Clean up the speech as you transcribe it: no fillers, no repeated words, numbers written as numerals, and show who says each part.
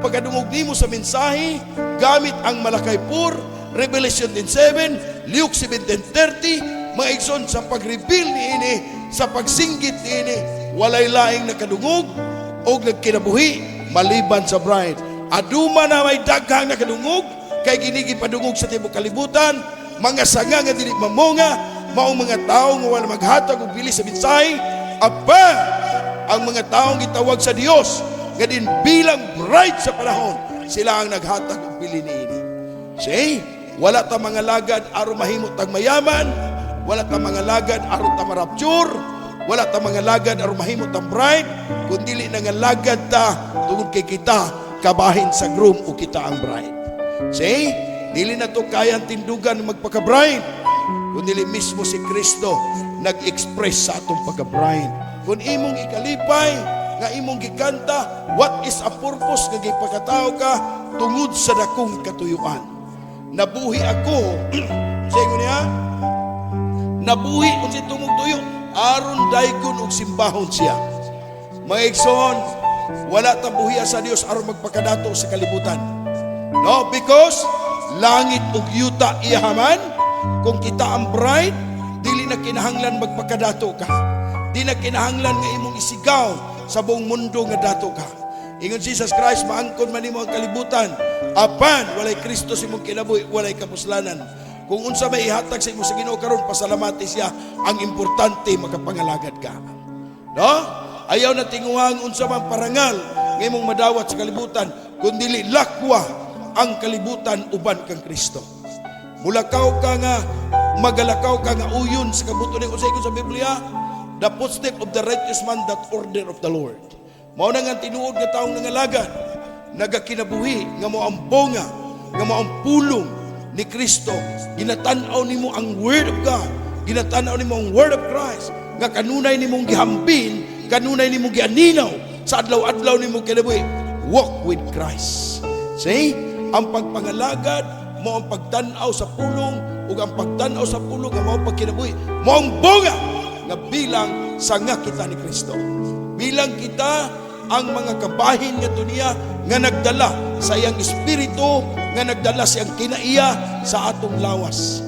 Speaker 1: Pagkadungog nimo sa mensahe gamit ang Malakay 4, Revelation 10:7, Luke 17:30, mga igsoon sa pag-reveal niini, sa pagsinggit niini, walay laing nakadungog o nagkinabuhi maliban sa bride. Aduma na may daghang nakadungog kay ginigi padungog sa tibuok kalibutan, mga sanga nga dili mamonga, maong mga tao nga wala maghatag og bili sa mensahe, apa ang mga taong gitawag sa Dios nga din bilang bride sa panahon, sila ang naghatag og bili niini. Say, wala ta mga lagad aron mahimot tag mayaman, wala ta mga lagad aron ta marapture, wala ta mga lagad aron mahimot tag bride, kundi dili na nga lagad ta tungod kay kita kabahin sa groom o kita ang bride. Say, dili na to kayang tindugan magpaka-bride, kundi dili mismo si Kristo nag-express sa atong pagka-bride. Kung imong ikalipay nga imong gikanta, what is a purpose nga gipakatao ka tungod sa dakong katuyuan. Nabuhi ako sayo niya, nabuhi kung si tungod tuyo aron daygon og simbahon siya. Mga igsoon, wala ta buhiya sa Dios aron magpakadato sa kalibutan. No, because langit ug yuta iyaman. Kung kita ang bride, dili na kinahanglan magpakadato ka. Di na kinahanglan nga imong isigaw sa buong mundo nga dato ka. Ingon Jesus Christ, maangkon man nimo ang kalibutan, apan walay Kristo sa imong kinabuhi, walay kapuslanan. Kung unsa may ihatag sa imo sa Ginoo karon, pasalamati siya. Ang importante makapangalagad ka. No? Ayaw na tinguhang unsa man parangal nga imong madawat sa kalibutan, kundi dili lakwa ang kalibutan uban kang Kristo. Mulakaw ka nga, magalakaw ka nga uyon sa kabuto ni usay ko sa Biblia, the footstep of the righteous man, that order of the Lord. Mao na nga tinuod nga taong nangalagad, nagakinabuhi nga mo ang bonga, nga mo ang pulong ni Kristo. Ginatan-aw nimo ang Word of God, ginatan-aw nimo ang Word of Christ, nga kanunay nimong gihambin, kanunay nimong gianinaw sa adlaw-adlaw nimong kinabuhi. Walk with Christ. See? Ang pagpangalagad mo ang pagtanaw sa pulong, ug ang pagtanaw sa pulong nga mao pagkinabuhi, mo ang bunga nga bilang sanga kita ni Kristo. Bilang kita ang mga kabahin nga dunia nga nagdala sa iyang espiritu, nga nagdala sa iyang kinaiya sa atong lawas.